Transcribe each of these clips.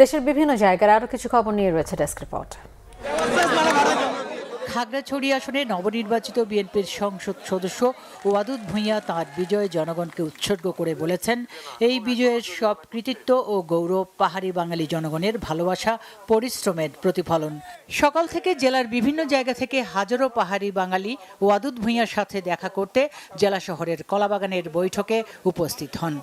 দেশের বিভিন্ন জায়গার আরো কিছু খবর নিয়ে রয়েছে ডেস্ক রিপোর্ট। খাগড়াছড়ি আসনে নবনির্বাচিত বিএনপির সংসদ সদস্য ওয়াদুদ ভূঁইয়া তাঁর বিজয় জনগণকে উৎসর্গ করে বলেছেন, এই বিজয়ের সব কৃতিত্ব ও গৌরব পাহাড়ি বাঙালি জনগণের ভালোবাসা, পরিশ্রমের প্রতিফলন। সকাল থেকে জেলার বিভিন্ন জায়গা থেকে হাজারো পাহাড়ি বাঙালি ওয়াদুদ ভূঁইয়ার সাথে দেখা করতে জেলা শহরের কলাবাগানের বৈঠকে উপস্থিত হন।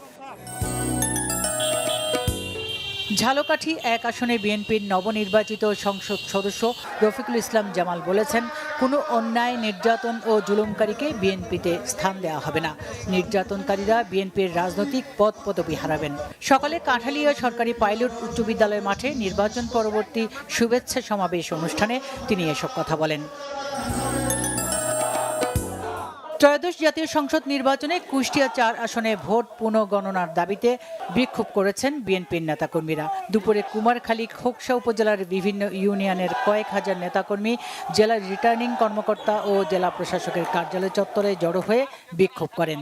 ঝালকাঠি 1 আসনে বিএনপির নবনির্বাচিত সংসদ সদস্য রফিকুল ইসলাম জামাল বলেছেন, কোনো অন্যায়, নির্যাতন ও জুলুমকারীকে বিএনপিতে স্থান দেওয়া হবে না। নির্যাতনকারীরা বিএনপির রাজনৈতিক পদ পদবি হারাবেন। সকালে কাঁঠালিয়া সরকারি পাইলট উচ্চ বিদ্যালয় মাঠে নির্বাচন পরবর্তী শুভেচ্ছা সমাবেশ অনুষ্ঠানে তিনি এসব কথা বলেন। ত্রয়োদশ জাতীয় সংসদ নির্বাচনে কুষ্টিয়া 4 আসনে ভোট পুনঃগণনার দাবিতে বিক্ষোভ করেছেন বিএনপির নেতাকর্মীরা। দুপুরে কুমারখালী, খোকসা উপজেলার বিভিন্ন ইউনিয়নের কয়েক হাজার নেতাকর্মী জেলার রিটার্নিং কর্মকর্তা ও জেলা প্রশাসকের কার্যালয় চত্বরে জড়ো হয়ে বিক্ষোভ করেন।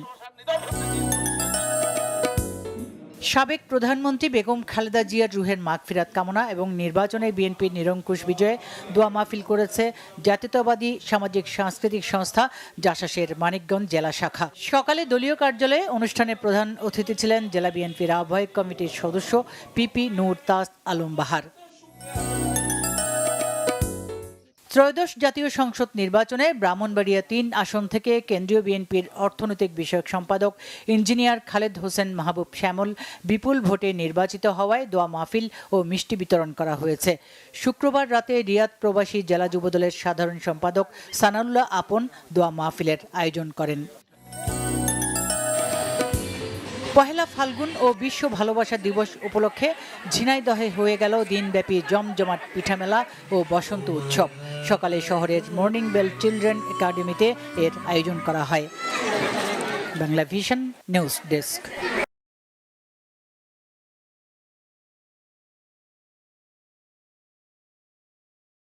সাবেক প্রধানমন্ত্রী বেগম খালেদা জিয়ার রুহের মাগফিরাত কামনা এবং নির্বাচনে বিএনপির নিরঙ্কুশ বিজয়ে দোয়া মাহফিল করেছে জাতীয়তাবাদী সামাজিক সাংস্কৃতিক সংস্থা জাসাসের মানিকগঞ্জ জেলা শাখা। সকালে দলীয় কার্যালয়ে অনুষ্ঠানে প্রধান অতিথি ছিলেন জেলা বিএনপির আহ্বায়ক কমিটির সদস্য পিপি নূর তাজ আলম বাহার। ত্রয়োদশ জাতীয় সংসদ নির্বাচনে ব্রাহ্মণবাড়িয়া 3 আসন থেকে কেন্দ্রীয় বিএনপির অর্থনৈতিক বিষয়ক সম্পাদক ইঞ্জিনিয়ার খালেদ হোসেন মাহবুব শ্যামল বিপুল ভোটে নির্বাচিত হওয়ায় দোয়া মাহফিল ও মিষ্টি বিতরণ করা হয়েছে। শুক্রবার রাতে রিয়াদ প্রবাসী জেলা যুবদলের সাধারণ সম্পাদক সানাউল্লাহ আপন দোয়া মাহফিলের আয়োজন করেন। পহেলা ফাল্গুন ও বিশ্ব ভালোবাসা দিবস উপলক্ষে ঝিনাইদহে হয়ে গেল দিনব্যাপী জমজমাট পিঠামেলা ও বসন্ত উৎসব। সকালে শহরের মর্নিং বেল চিলড্রেন একাডেমিতে এর আয়োজন করা হয়। Bangla vision news desk.